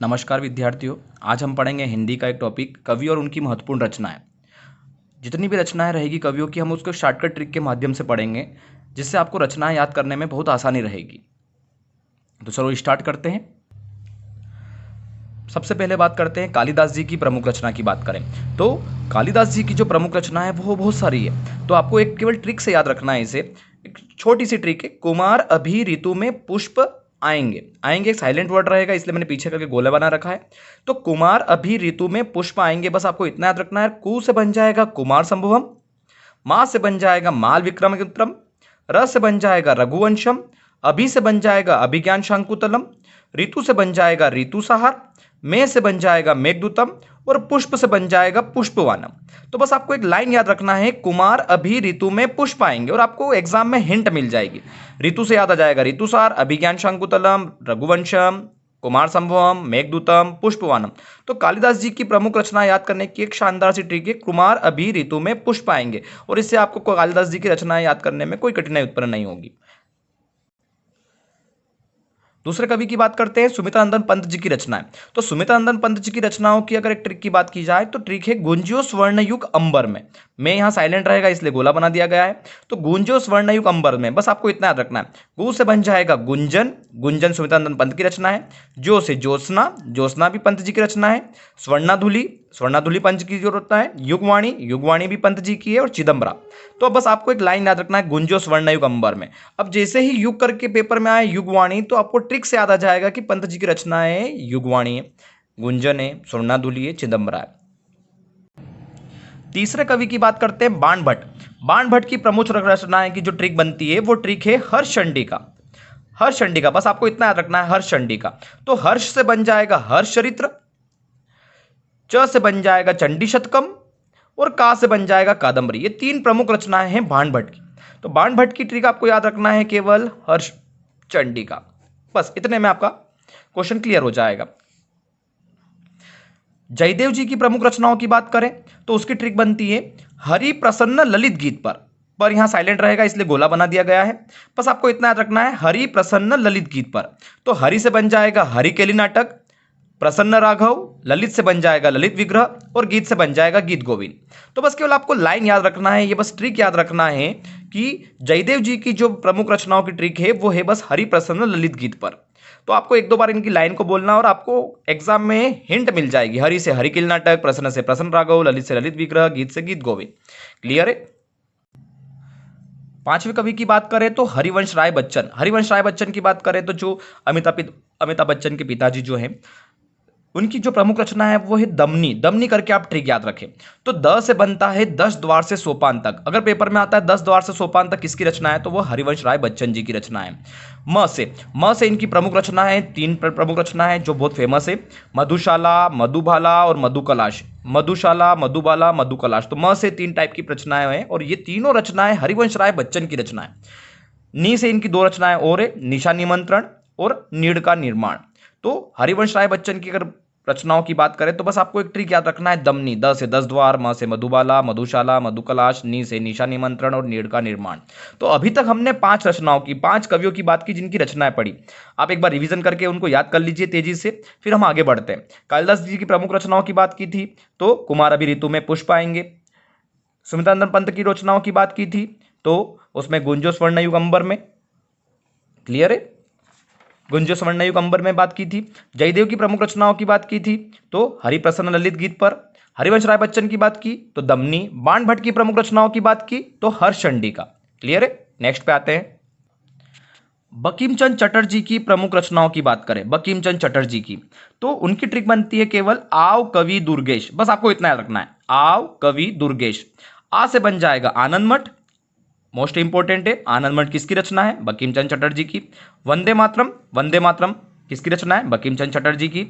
नमस्कार विद्यार्थियों। आज हम पढ़ेंगे हिंदी का एक टॉपिक कवि और उनकी महत्वपूर्ण रचनाएं। जितनी भी रचनाएं रहेगी कवियों की, हम उसको शॉर्टकट ट्रिक के माध्यम से पढ़ेंगे, जिससे आपको रचनाएं याद करने में बहुत आसानी रहेगी। तो चलो स्टार्ट करते हैं। सबसे पहले बात करते हैं कालिदास जी की प्रमुख रचना की बात करें तो कालिदास जी की जो प्रमुख रचना है वो बहुत सारी है। तो आपको एक केवल ट्रिक से याद रखना है इसे। एक छोटी सी ट्रिक है, कुमार अभी ऋतु में पुष्प आएंगे। आएंगे एक साइलेंट वर्ड रहेगा, इसलिए मैंने पीछे करके गोला बना रखा है। तो कुमार अभी ऋतु में पुष्प आएंगे, बस आपको इतना याद रखना है। कु से बन जाएगा कुमार संभवम, मां से बन जाएगा माल विक्रमोत्तरम, र से बन जाएगा रघुवंशम, अभि से बन जाएगा अभिज्ञान शांकुतलम, ऋतु से बन जाएगा ऋतुसाहार, में से बन जाएगा मेघदूतम और पुष्प से बन जाएगा पुष्पवानम। तो बस आपको एक लाइन याद रखना है, कुमार अभी ऋतु में पुष्प आएंगे, और आपको एग्जाम में हिंट मिल जाएगी। ऋतु से याद आ जाएगा ऋतुसार, अभिज्ञान शांकुतलम, रघुवंशम, कुमार संभवम, मेघदूतम, पुष्पवानम। तो कालिदास जी की प्रमुख रचना याद करने की एक शानदार सी ट्रिक है, कुमार अभी ऋतु में पुष्प आएंगे, और इससे आपको कालिदास जी की रचनाएं याद करने में कोई कठिनाई उत्पन्न नहीं होगी। दूसरे कवि की बात करते हैं, सुमित्रानंदन पंत जी की रचनाएं। तो सुमित्रानंदन पंत जी की रचनाओं की अगर एक ट्रिक की बात की जाए तो ट्रिक है गुंजियो स्वर्णयुग अंबर में। मैं यहां साइलेंट रहेगा इसलिए गोला बना दिया गया है। तो गुंजियो स्वर्णयुग अंबर में, बस आपको इतना याद रखना है। गु से बन जाएगा गुंजन, गुंजन सुमित्रानंदन पंत की रचना है। जो से ज्योत्सना, ज्योत्सना भी पंत जी की रचना है। स्वर्णाधुली, स्वर्णाधुली पंच की जो रचना है। युगवाणी, युगवाणी भी पंत जी की है। और चिदम्बरा। तो बस आपको एक लाइन याद रखना है, गुंजो स्वर्णयुग अंबर में। अब जैसे ही युग करके पेपर में आए युगवाणी, तो आपको ट्रिक से याद आ जाएगा कि पंत जी की रचना है युगवाणी है, गुंजन है, स्वर्णाधुली है, चिदम्बरा है। तीसरे कवि की बात करते हैं बाण भट्ट। बाण भट्ट की प्रमुख रचनाएं की जो ट्रिक बनती है वो ट्रिक है हर्षचंडिका। हर्षचंडिका, बस आपको इतना याद रखना है, हर्षचंडिका। तो हर्ष से बन जाएगा हर्षचरित्र, च से बन जाएगा चंडी शतकम, और का से बन जाएगा कादंबरी। ये तीन प्रमुख रचनाएं हैं बाण भट्ट की। तो बाण भट्ट की ट्रिक आपको याद रखना है केवल हर्ष चंडिका। बस इतने में आपका क्वेश्चन क्लियर हो जाएगा। जयदेव जी की प्रमुख रचनाओं की बात करें तो उसकी ट्रिक बनती है हरि प्रसन्न ललित गीत पर यहां साइलेंट रहेगा इसलिए गोला बना दिया गया है। बस आपको इतना याद रखना है, हरि प्रसन्न ललित गीत पर। तो हरि से बन जाएगा हरिकेली नाटक, प्रसन्न राघव, ललित से बन जाएगा ललित विग्रह, और गीत से बन जाएगा गीत गोविंद। तो बस केवल आपको लाइन याद रखना है, ये बस ट्रिक याद रखना है कि जयदेव जी की जो प्रमुख रचनाओं की ट्रिक है वो है बस हरि प्रसन्न ललित गीत पर। तो आपको एक दो बार इनकी लाइन को बोलना और आपको एग्जाम में हिंट मिल जाएगी। हरि से हरिकेल नाटक, प्रसन्न से प्रसन्न राघव, ललित से ललित विग्रह, गीत से गीत गोविंद। क्लियर है। पांचवें कवि की बात करें तो हरिवंश राय बच्चन। हरिवंश राय बच्चन की बात करें तो जो अमिताभ बच्चन के पिताजी जो हैं, उनकी जो प्रमुख रचना है वो है दमनी। दमनी करके आप ट्रिक याद रखें। तो द से बनता है 10 द्वार से सोपान तक। अगर पेपर में आता है 10 द्वार से सोपान तक किसकी रचना है तो वो हरिवंश राय बच्चन जी की रचना है। म से इनकी प्रमुख रचना है, तीन प्रमुख रचना है जो बहुत फेमस है, मधुशाला, मधुबाला और मधुकलाश। मधुशाला, मधुबाला, मधुकलाश। तो म से तीन टाइप की रचनाएं हैं, और ये तीनों रचनाएं हरिवंश राय बच्चन की रचना है। नी से इनकी दो रचनाएं और है, निशा निमंत्रण और नीड़ का निर्माण। तो हरिवंश राय बच्चन की अगर रचनाओं की बात करें तो बस आपको एक ट्रिक याद रखना है, दमनी। द से 10 द्वार, म से मधुबाला, मधुशाला, मधुकलाश, नी से निशा निमंत्रण और नीड़ का निर्माण। तो अभी तक हमने 5 रचनाओं की, 5 कवियों की बात की जिनकी रचनाएं पढ़ी। आप एक बार रिवीजन करके उनको याद कर लीजिए तेजी से, फिर हम आगे बढ़ते हैं। कालिदास जी की प्रमुख रचनाओं की बात की थी तो कुमार अभी ऋतु में पुष्प आएंगे। सुमित्रानंदन पंत की रचनाओं की बात की थी तो उसमें गुंजो स्वर्णयुग अंबर में। क्लियर है। गुंजो स्वर्णयुग अंबर में बात की थी। जयदेव की प्रमुख रचनाओं की बात की थी तो हरिप्रसन्न ललित गीत पर। हरिवंश राय बच्चन की बात की तो दमनी। बाण भट्ट की प्रमुख रचनाओं की बात की तो हर्षचंडिका। क्लियर है। नेक्स्ट पे आते हैं। बंकिम चंद्र चटर्जी की प्रमुख रचनाओं की बात करें, बंकिम चंद्र चटर्जी की, तो उनकी ट्रिक बनती है केवल आव कवि दुर्गेश। बस आपको इतना याद रखना है, आव कवि दुर्गेश। आ से बन जाएगा आनंद मठ, मोस्ट इंपोर्टेंट है। आनंद मठ किसकी रचना है? बंकिम चंद्र चटर्जी की। वंदे मातरम, वंदे मातरम किसकी रचना है? बंकिम चंद्र चटर्जी की।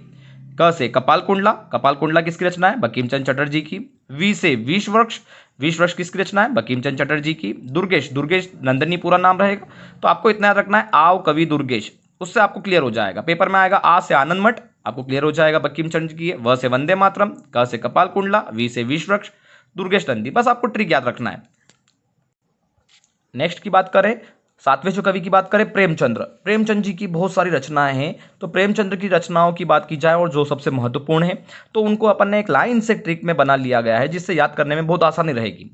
क से कपाल कुंडला, कपाल कुंडला किसकी रचना है? बंकिम चंद्र चटर्जी की। वी से विष वृक्ष, विष वृक्ष किसकी रचना है? बंकिम चंद्र चटर्जी की। दुर्गेश, दुर्गेश नंदनी पूरा नाम रहेगा। तो आपको इतना याद रखना है, आव कवि दुर्गेश, उससे आपको क्लियर हो जाएगा। पेपर में आएगा आ से आनंद मठ, आपको क्लियर हो जाएगा बंकिम चंद्र की है। व से वंदे मातरम, क से कपाल कुंडला, वी से विष वृक्ष, दुर्गेश नंदी। बस आपको ट्रिक याद रखना है। नेक्स्ट की बात करें सातवें जो कवि की बात करें प्रेमचंद्र, प्रेमचंद जी की बहुत सारी रचनाएं हैं। तो प्रेमचंद्र की रचनाओं की बात की जाए और जो सबसे महत्वपूर्ण है तो उनको अपन ने एक लाइन से ट्रिक में बना लिया गया है जिससे याद करने में बहुत आसानी रहेगी।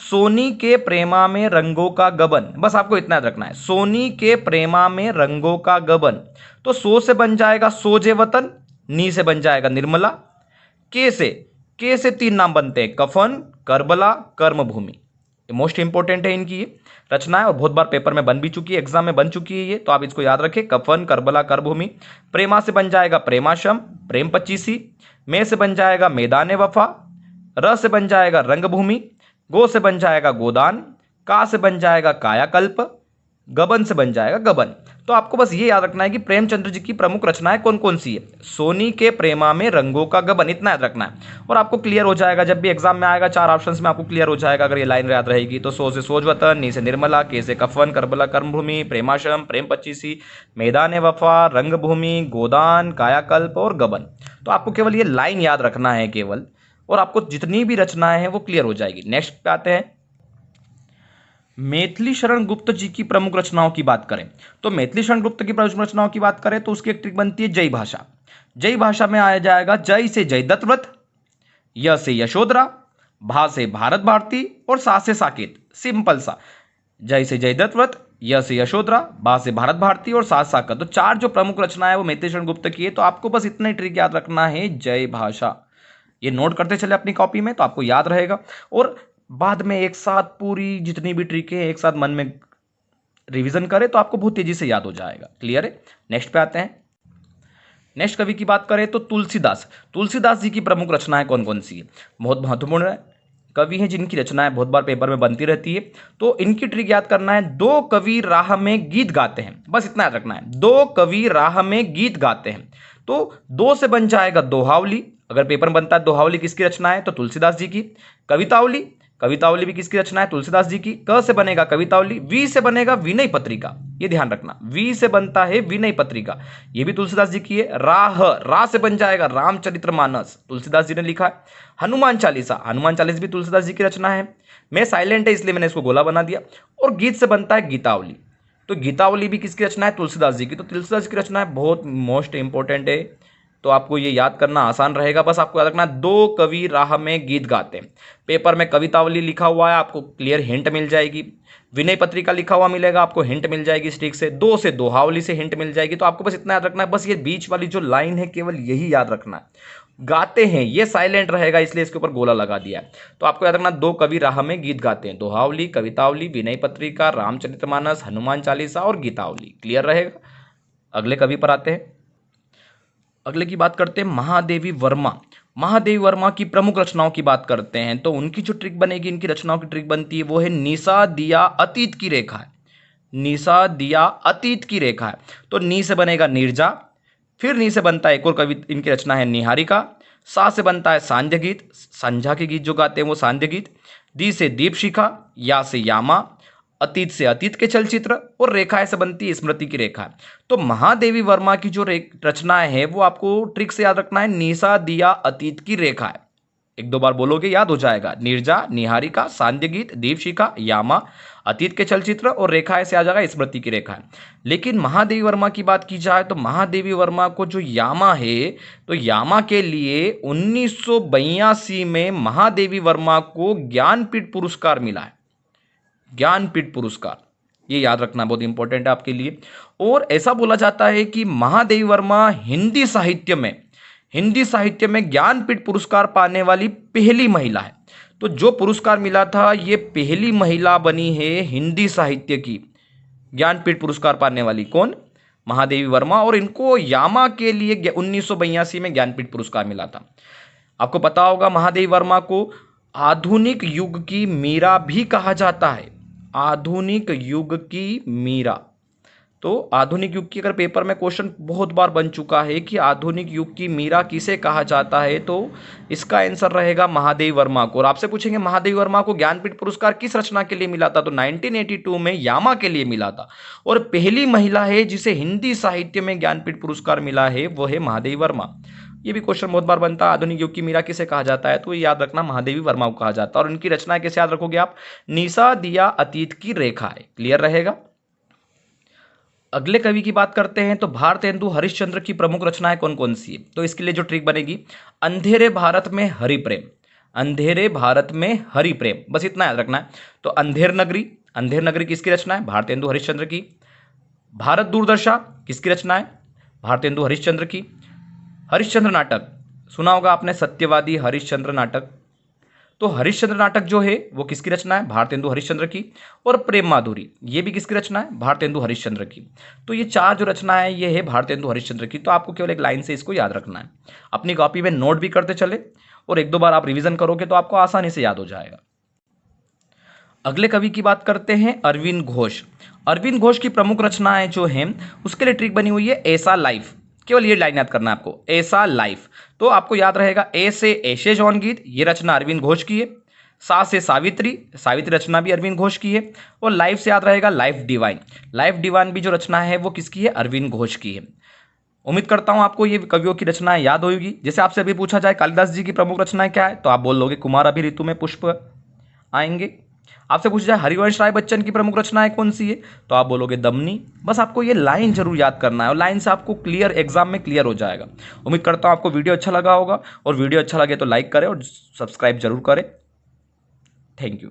सोनी के प्रेमा में रंगों का गबन, बस आपको इतना याद रखना है, सोनी के प्रेमा में रंगों का गबन। तो सो से बन जाएगा सोजे वतन, नी से बन जाएगा निर्मला, के से तीन नाम बनते हैं कफन, करबला, कर्मभूमि। ये मोस्ट इंपॉर्टेंट है इनकी ये रचना है और बहुत बार पेपर में बन भी चुकी है, एग्जाम में बन चुकी है ये, तो आप इसको याद रखें, कफन, करबला, करभूमि। प्रेमा से बन जाएगा प्रेमाशम, प्रेम पचीसी। में से बन जाएगा मैदान वफा, र से बन जाएगा रंगभूमि, गो से बन जाएगा गोदान, का से बन जाएगा कायाकल्प, गबन से बन जाएगा गबन। तो आपको बस ये याद रखना है कि प्रेमचंद्र जी की प्रमुख रचनाएं कौन कौन सी है। सोनी के प्रेमा में रंगों का गबन, इतना याद रखना है और आपको क्लियर हो जाएगा जब भी एग्जाम में आएगा, चार ऑप्शंस में आपको क्लियर हो जाएगा अगर ये लाइन याद रहेगी तो। सो से सोजवतन, नी से निर्मला, के से कफन, करबला कर्मभूमि, प्रेमाशम, प्रेम पचीसी, मैदान वफा, रंगभूमि, गोदान, कायाकल्प और गबन। तो आपको केवल ये लाइन याद रखना है केवल, और आपको जितनी भी रचनाएं हैं वो क्लियर हो जाएगी। नेक्स्ट पे आते हैं, मैथिली शरण गुप्त जी की प्रमुख रचनाओं की बात करें तो मैथिली शरण गुप्त की प्रमुख रचनाओं की बात करें तो उसकी एक ट्रिक बनती है जय भाषा। जय भाषा में आया जाएगा जय से जयदत्त व्रत, य से यशोधरा, भा से भारत भारती और सा से साकेत। सिंपल सा, जय से जयदत्त व्रत, य से यशोधरा, बा से भारत भारती और सा साकेत। तो चार जो प्रमुख रचना है वो मैथिली शरण गुप्त की है। तो आपको बस इतना ही ट्रिक याद रखना है, जय भाषा। ये नोट करते चले अपनी कॉपी में तो आपको याद रहेगा, और बाद में एक साथ पूरी जितनी भी ट्रिक है एक साथ मन में रिवीजन करें तो आपको बहुत तेजी से याद हो जाएगा। क्लियर है। नेक्स्ट पे आते हैं। नेक्स्ट कवि की बात करें तो तुलसीदास। तुलसीदास जी की प्रमुख रचनाएं कौन कौन सी है, बहुत महत्वपूर्ण है कवि हैं जिनकी रचनाएं बहुत बार पेपर में बनती रहती है। तो इनकी ट्रिक याद करना है, दो कवि राह में गीत गाते हैं, बस इतना याद रखना है, दो कवि राह में गीत गाते हैं। तो दो से बन जाएगा दोहावली, अगर पेपर में बनता है दोहावली किसकी रचना है तो तुलसीदास जी की। कवितावली, कवितावली भी किसकी रचना है तुलसीदास जी की। क से बनेगा कवितावली, वी से बनेगा विनय पत्रिका, ये ध्यान रखना, वी से बनता है विनय पत्रिका, ये भी तुलसीदास जी की है। रा से बन जाएगा रामचरितमानस, तुलसीदास जी ने लिखा है। हनुमान चालीसा, हनुमान चालीसा भी तुलसीदास जी की रचना है। मैं साइलेंट है इसलिए मैंने इसको गोला बना दिया। और गीत से बनता है गीतावली, तो गीतावली भी किसकी रचना है तुलसीदास जी की। तो तुलसीदास की रचना है बहुत मोस्ट इंपॉर्टेंट है, तो आपको ये याद करना आसान रहेगा। बस आपको याद रखना, दो कवि राह में गीत गाते हैं। पेपर में कवितावली लिखा हुआ है, आपको क्लियर हिंट मिल जाएगी। विनय पत्रिका लिखा हुआ मिलेगा, आपको हिंट मिल जाएगी स्टिक से। दो से दोहावली से हिंट मिल जाएगी। तो आपको बस इतना याद रखना है, बस ये बीच वाली जो लाइन है केवल यही याद रखना है। गाते हैं ये साइलेंट रहेगा इसलिए इसके ऊपर गोला लगा दिया है। तो आपको याद रखना, दो कवि राह में गीत गाते हैं, दोहावली, कवितावली, विनय पत्रिका, रामचरितमानस, हनुमान चालीसा और गीतावली। क्लियर रहेगा। अगले कवि पर आते हैं। अगले की बात करते हैं महादेवी वर्मा। महादेवी वर्मा की प्रमुख रचनाओं की बात करते हैं तो उनकी जो ट्रिक बनेगी, इनकी रचनाओं की ट्रिक बनती है वो है निशा दिया अतीत की रेखा है। निशा दिया अतीत की रेखा है। तो नी से बनेगा नीरजा, फिर नी से बनता है एक और कवि इनकी रचना है निहारिका, सा से बनता है सांध्य गीत, संध्या के गीत जो गाते हैं वो सांध्य गीत, दी से दीपशिखा, या से यामा, अतीत से अतीत के चलचित्र और रेखा से बनती है स्मृति की रेखा। तो महादेवी वर्मा की जो रचना है वो आपको ट्रिक से याद रखना है, निशा दिया अतीत की रेखा है। एक दो बार बोलोगे याद हो जाएगा, नीरजा, निहारिका, सांध्य गीत, दीपशिखा, यामा, अतीत के चलचित्र और रेखा से आ जाएगा स्मृति की रेखा। लेकिन महादेवी वर्मा की बात की जाए तो महादेवी वर्मा को जो यामा है तो यामा के लिए 1982 में महादेवी वर्मा को ज्ञानपीठ पुरस्कार मिला है। ज्ञानपीठ पुरस्कार, ये याद रखना बहुत इंपॉर्टेंट है आपके लिए। और ऐसा बोला जाता है कि महादेवी वर्मा हिंदी साहित्य में ज्ञानपीठ पुरस्कार पाने वाली पहली महिला है। तो जो पुरस्कार मिला था ये पहली महिला बनी है हिंदी साहित्य की ज्ञानपीठ पुरस्कार पाने वाली। कौन? महादेवी वर्मा। और इनको यामा के लिए 1982 में ज्ञानपीठ पुरस्कार मिला था। आपको पता होगा महादेवी वर्मा को आधुनिक युग की मीरा भी कहा जाता है। आधुनिक युग की मीरा, तो आधुनिक युग की अगर पेपर में क्वेश्चन बहुत बार बन चुका है कि आधुनिक युग की मीरा किसे कहा जाता है, तो इसका आंसर रहेगा महादेवी वर्मा को। और आपसे पूछेंगे महादेवी वर्मा को ज्ञानपीठ पुरस्कार किस रचना के लिए मिला था, तो 1982 में यामा के लिए मिला था। और पहली महिला है जिसे हिंदी साहित्य में ज्ञानपीठ पुरस्कार मिला है वो है महादेवी वर्मा। ये भी क्वेश्चन बहुत बार बनता है, आधुनिक युग की मीरा किसे कहा जाता है, तो ये याद रखना महादेवी वर्मा को कहा जाता है। और इनकी रचना कैसे याद रखोगे आप, निशा दिया अतीत की रेखा है। क्लियर रहेगा। अगले कवि की बात करते हैं तो भारतेंदु हरिश्चंद्र की प्रमुख रचनाएं कौन कौन सी है। तो इसके लिए जो ट्रिक बनेगी, अंधेरे भारत में हरि प्रेम, अंधेरे भारत में हरि प्रेम, बस इतना याद रखना है। तो अंधेर नगरी, अंधेर नगरी किसकी रचना है, भारतेंदु हरिश्चंद्र की। भारत दूरदर्शा किसकी रचना है, भारतेंदु हरिश्चंद्र की। हरिश्चंद्र नाटक सुना होगा आपने, सत्यवादी हरिश्चंद्र नाटक, तो हरिश्चंद्र नाटक जो है वो किसकी रचना है, भारतेंदु हरिश्चंद्र की। और प्रेम माधुरी ये भी किसकी रचना है, भारतेंदु हरिश्चंद्र की। तो ये चार जो रचना है ये है भारतेंदु हरिश्चंद्र की। तो आपको केवल एक लाइन से इसको याद रखना है, अपनी कॉपी में नोट भी करते चले और एक दो बार आप रिवीजन करोगे तो आपको आसानी से याद हो जाएगा। अगले कवि की बात करते हैं अरविंद घोष। अरविंद घोष की प्रमुख रचनाएं जो हैं उसके लिए ट्रिक बनी हुई है ऐसा लाइफ, केवल ये लाइन याद करना है आपको, ऐसा लाइफ। तो आपको याद रहेगा ए से ऐशे जौन गीत, ये रचना अरविंद घोष की है। सा से सावित्री, सावित्री रचना भी अरविंद घोष की है। और लाइफ से याद रहेगा लाइफ डिवाइन, लाइफ डिवाइन भी जो रचना है वो किसकी है, अरविंद घोष की है। उम्मीद करता हूं आपको ये कवियों की रचनाएं याद होगी। जैसे आपसे अभी पूछा जाए कालिदास जी की प्रमुख रचनाएं क्या है, तो आप बोल दोगे कुमार अभिऋतु में पुष्प आएंगे। आपसे पूछा जाए हरिवंश राय बच्चन की प्रमुख रचनाएं कौन सी है, तो आप बोलोगे दमनी। बस आपको ये लाइन जरूर याद करना है और लाइन से आपको क्लियर एग्जाम में क्लियर हो जाएगा। उम्मीद करता हूं आपको वीडियो अच्छा लगा होगा, और वीडियो अच्छा लगे तो लाइक करें और सब्सक्राइब जरूर करें। Thank you.